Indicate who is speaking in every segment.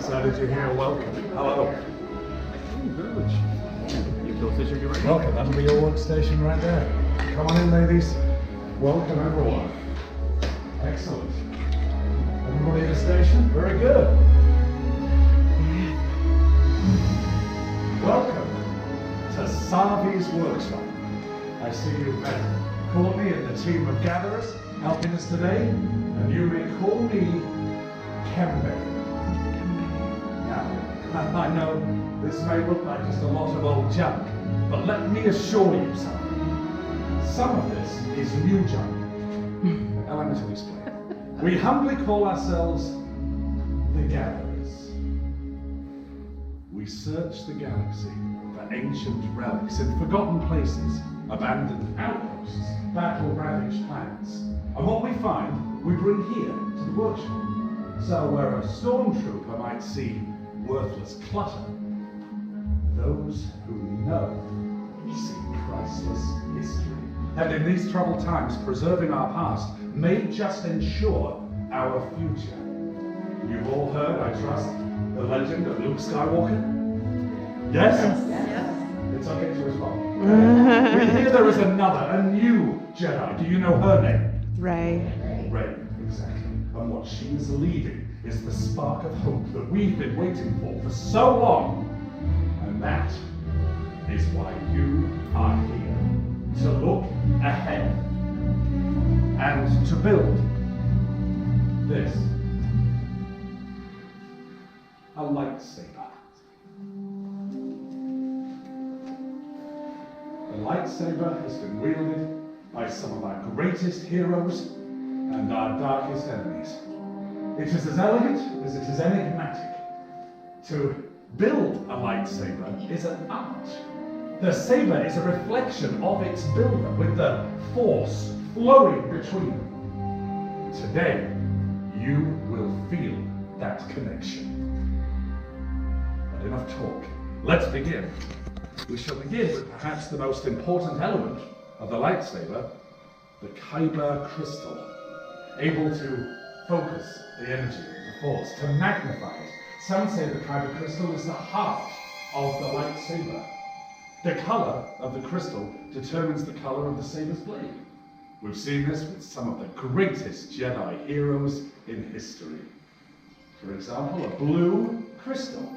Speaker 1: decided you're here. Welcome. Hello.
Speaker 2: Good. You built this, you're ready?
Speaker 1: Welcome. That'll be your workstation right there. Come on in, ladies. Welcome, everyone. Excellent. Everybody at the station? Very good. Welcome to Savi's workshop. I see you've met Courtney and the team of gatherers helping us today, and you may call me Kembe. Now, I know this may look like just a lot of old junk, but let me assure you something. Some of this is new junk. Allow me to explain. We humbly call ourselves the Gatherers. We search the galaxy for ancient relics in forgotten places, abandoned outposts, battle-ravaged planets. And what we find, we bring here to the workshop. So where a stormtrooper might see worthless clutter, those who know see priceless history. And in these troubled times, preserving our past may just ensure our future. You've all heard, I trust, the legend of Luke Skywalker? Yes?
Speaker 3: Yes.
Speaker 1: It's okay to respond. We hear there is another, a new Jedi. Do you know her name?
Speaker 3: Rey.
Speaker 1: Rey, exactly. And what she is leading is the spark of hope that we've been waiting for so long. And that is why you are here. To look ahead. And to build this. A lightsaber. The lightsaber has been wielded by some of our greatest heroes and our darkest enemies. It is as elegant as it is enigmatic. To build a lightsaber is an art. The saber is a reflection of its builder, with the force flowing between them. Today, you will feel that connection. But enough talk. Let's begin. We shall begin with perhaps the most important element of the lightsaber, the kyber crystal, able to focus the energy of the force, to magnify it. Some say the kyber crystal is the heart of the lightsaber. The color of the crystal determines the color of the saber's blade. We've seen this with some of the greatest Jedi heroes in history. For example, a blue crystal,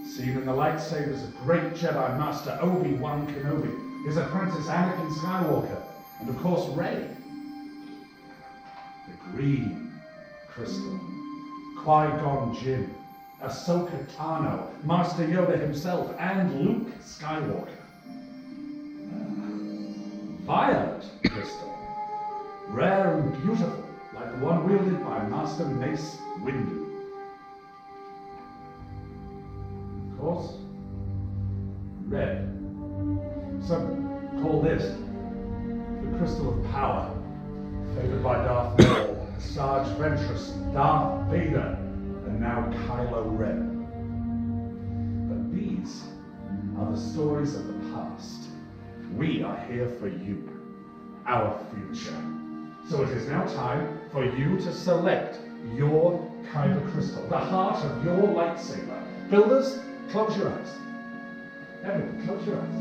Speaker 1: seen in the lightsabers of great Jedi Master Obi-Wan Kenobi, his apprentice Anakin Skywalker, and of course Rey. The green crystal, Qui-Gon Jinn, Ahsoka Tano, Master Yoda himself, and Luke Skywalker. Violet crystal, rare and beautiful, like the one wielded by Master Mace Windu. Of course, red. Some call this the crystal of power, favored by Darth Maul, Sarge Ventress, Darth Vader, and now Kylo Ren. But these are the stories of the past. We are here for you, our future. So it is now time for you to select your kyber crystal, the heart of your lightsaber. Builders, close your eyes. Everyone, close your eyes.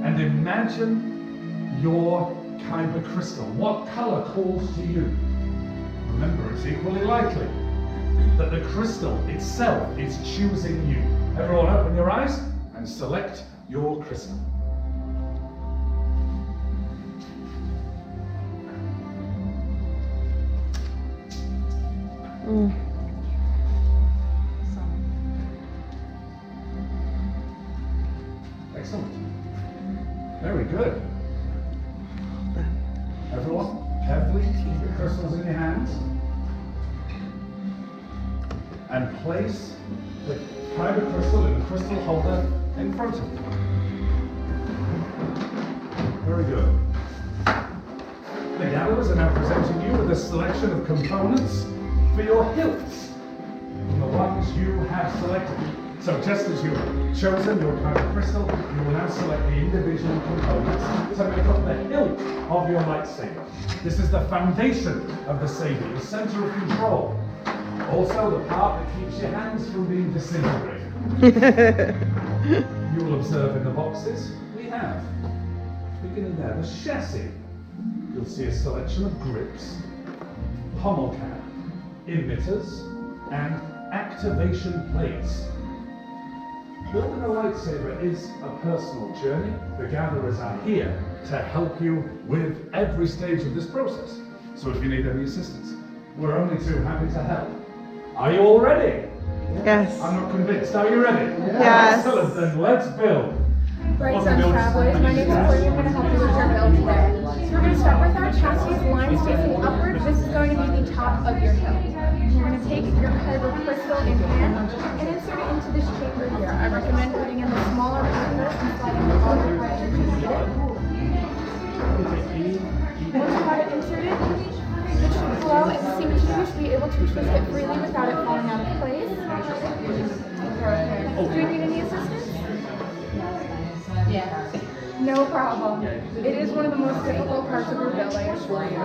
Speaker 1: And imagine your kyber crystal. What color calls to you? Remember, it's equally likely that the crystal itself is choosing you. Everyone open your eyes and select your crystal. Excellent. Very good. Everyone, carefully keep your crystals in your hands. And place the kyber crystal in the crystal holder in front of you. Very good. The gatherers are now presenting you with a selection of components for your hilts, from the ones you have selected. So just as you've chosen your kyber crystal, you will now select the individual components to make up the hilt of your lightsaber. This is the foundation of the saber, the center of control. Also the part that keeps your hands from being disintegrated. You will observe in the boxes we have, beginning there, the chassis. You'll see a selection of grips, pommel cap, emitters, and activation plates. Building a lightsaber is a personal journey. The gatherers are here to help you with every stage of this process. So if you need any assistance, we're only too happy to help. Are you all ready?
Speaker 3: Yes.
Speaker 1: I'm not convinced. Are you ready?
Speaker 3: Yes.
Speaker 1: Excellent, then let's build.
Speaker 4: Right, Sun Travelers, my name is Courtney. I'm going to help you with your build today. So we're going to start with our chassis lines facing upward. This is going to be the top of your hill. You're going to take your kyber crystal in hand and insert it into this chamber here. I recommend putting in the smaller partners and sliding the larger partners to need it. Once you have it inserted, it should flow and seem to you should be able to twist it freely without it falling out of place. Perfect. Do you need any assistance? Yeah. No problem. It is one of the most difficult parts of your build, I assure you.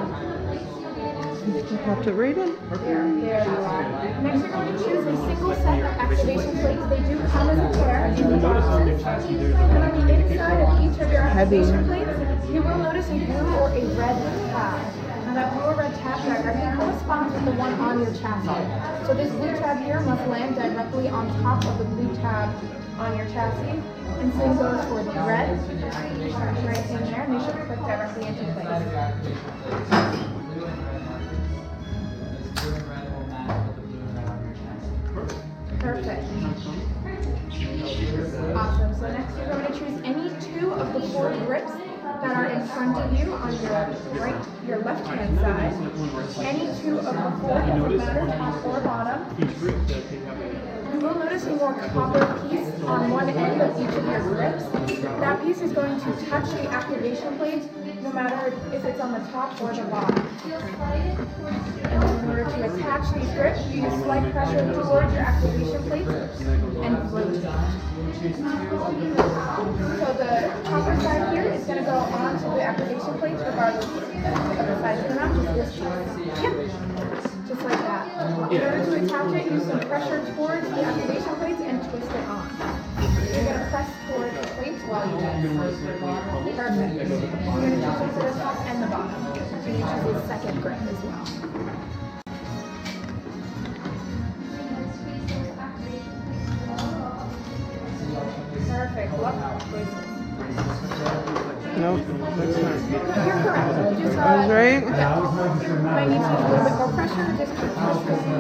Speaker 3: You have to read it.
Speaker 4: There you are. Next, you're going to choose a single set of activation plates. They do come as a pair in the boxes. And on the inside of each of your activation plates, you will notice a blue or a red tab. Now that blue or red tab directly corresponds with the one on your chassis. So this blue tab here must land directly on top of the blue tab on your chassis. And same goes for the red, right in there, and they should click directly into place. Perfect. Awesome. So next you're going to choose any two of the four grips that are in front of you on your left-hand side. Any two of the four, doesn't matter, top or bottom. You will notice a more copper piece on one end of each of your grips. That piece is going to touch the activation plate, no matter if it's on the top or the bottom. And in order to attach these grips, you use slight pressure towards your activation plate and rotate. So the copper side here is going to go onto the activation plate regardless of the size of the mount, just this. Yep. Just like that. In order to attach it, use some pressure towards the activation plates and twist it on. You're going to press towards the plates while you do this. Perfect. You're going to choose for the top and the bottom. So you choose the second grip as well. Perfect. Left choices.
Speaker 3: No, that's not.
Speaker 4: You're correct. Just,
Speaker 3: That was right?
Speaker 4: Yeah. Might need to use a little bit more pressure. Just keep twisting.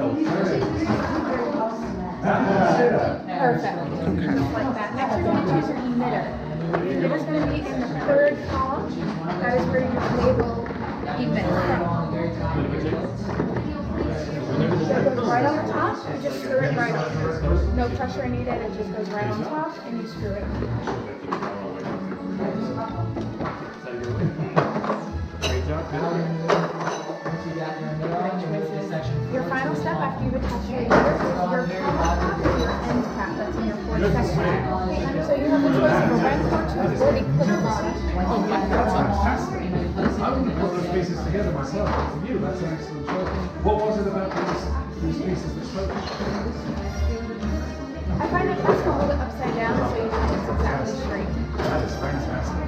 Speaker 4: Perfect. Just like that. Next, you're going to choose your emitter. The emitter is going to be in the third column. That is where your label emit from. So it goes right on the top. You just screw it right on. No pressure needed. It just goes right on top, and you screw it on. Your final step after you've attached your emitter is your cap or your end cap that's in your fourth section. So you have the choice of a rank or two or a clip bottom.
Speaker 1: That's fantastic. I wouldn't put those pieces together myself, but for you, that's an excellent choice. What was it about these pieces that spoke?
Speaker 4: I find it best to hold it upside down so you know it's exactly straight.
Speaker 1: That is fantastic.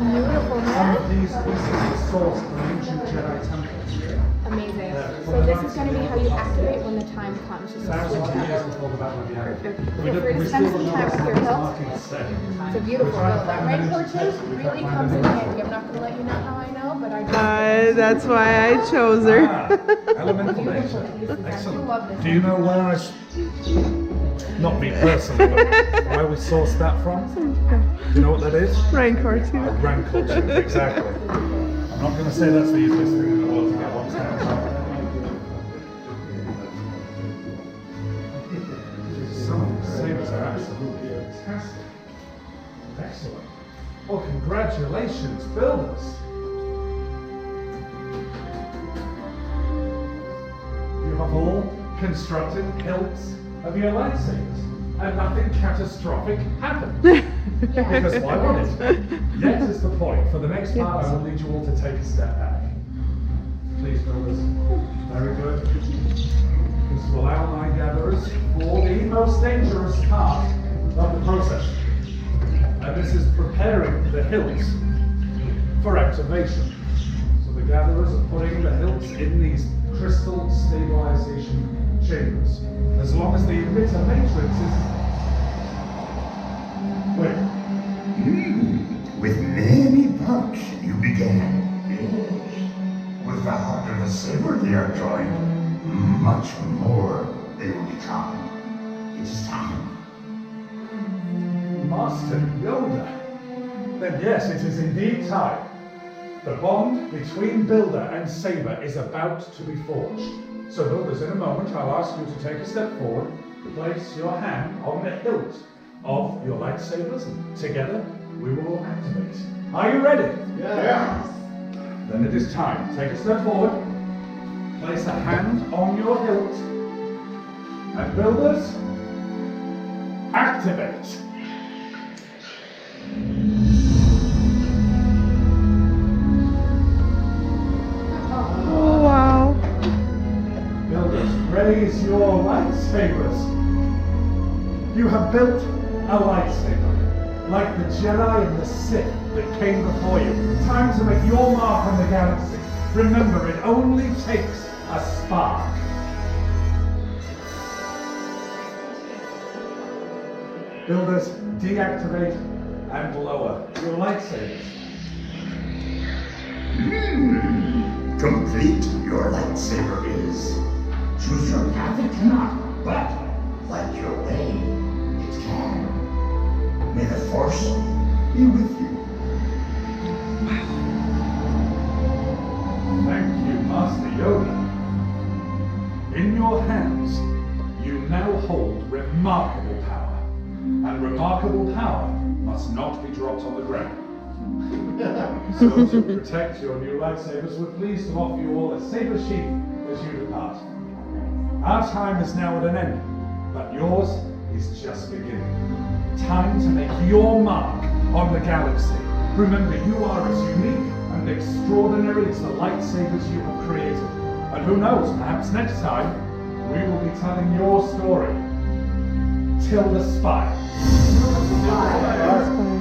Speaker 4: Beautiful,
Speaker 1: Some
Speaker 4: man.
Speaker 1: of these pieces are sourced from ancient Jedi temples.
Speaker 4: Amazing. So this is going to be how you activate when the time comes. Just
Speaker 1: Thousands
Speaker 4: switch
Speaker 1: of years
Speaker 4: up.
Speaker 1: before the Battle of the Hour.
Speaker 4: Feel free to spend some time with your hilt. It's a beautiful build. That raincoat too really comes in handy. I'm not going to let you know how I know, but I just
Speaker 3: That's why I chose her.
Speaker 1: Elemental nature.
Speaker 4: I
Speaker 1: Excellent.
Speaker 4: love this.
Speaker 1: Do you know where not me personally, but where we sourced that from? Do you know what that is?
Speaker 3: Rancor too.
Speaker 1: A rancor tube, exactly. I'm not going to say that's the easiest thing in the world to get one stand. Some of the sabers are absolutely fantastic. Excellent. Well, congratulations, builders. You have all constructed hilts of your lightsabers, and nothing catastrophic happened. Because why would it? Yet is the point. For the next part, I will need you all to take a step back. Please, builders. Very good. This will outline gatherers for the most dangerous part of the process. And this is preparing the hilts for activation. So the gatherers are putting the hilts in these crystal stabilization chambers. As long as the emitter matrix is... Wait.
Speaker 5: With many bucks you began. Yes. With the heart of the saber they are joined, much more they will become. It is time.
Speaker 1: Master Yoda. Then yes, it is indeed time. The bond between Builder and Saber is about to be forged. So builders, in a moment, I'll ask you to take a step forward, place your hand on the hilt of your lightsabers, and together we will all activate. Are you ready?
Speaker 2: Yeah.
Speaker 1: Then it is time. Take a step forward, place a hand on your hilt, and builders, activate.
Speaker 3: Oh, wow.
Speaker 1: Builders, raise your lightsabers. You have built a lightsaber, like the Jedi and the Sith that came before you. Time to make your mark on the galaxy. Remember, it only takes a spark. Builders, deactivate and lower your lightsabers.
Speaker 5: Complete your lightsaber is. Choose your path it cannot, but like your way, it can. May the Force be with you.
Speaker 1: Thank you, Master Yoda. In your hands, you now hold remarkable power. And remarkable power must not be dropped on the ground. So to protect your new lightsabers, we're pleased to offer you all a saber sheath as you depart. Our time is now at an end, but yours is just beginning. Time to make your mark on the galaxy. Remember, you are as unique and extraordinary as the lightsabers you have created. And who knows, perhaps next time, we will be telling your story. Till the Spire.
Speaker 3: That's fine.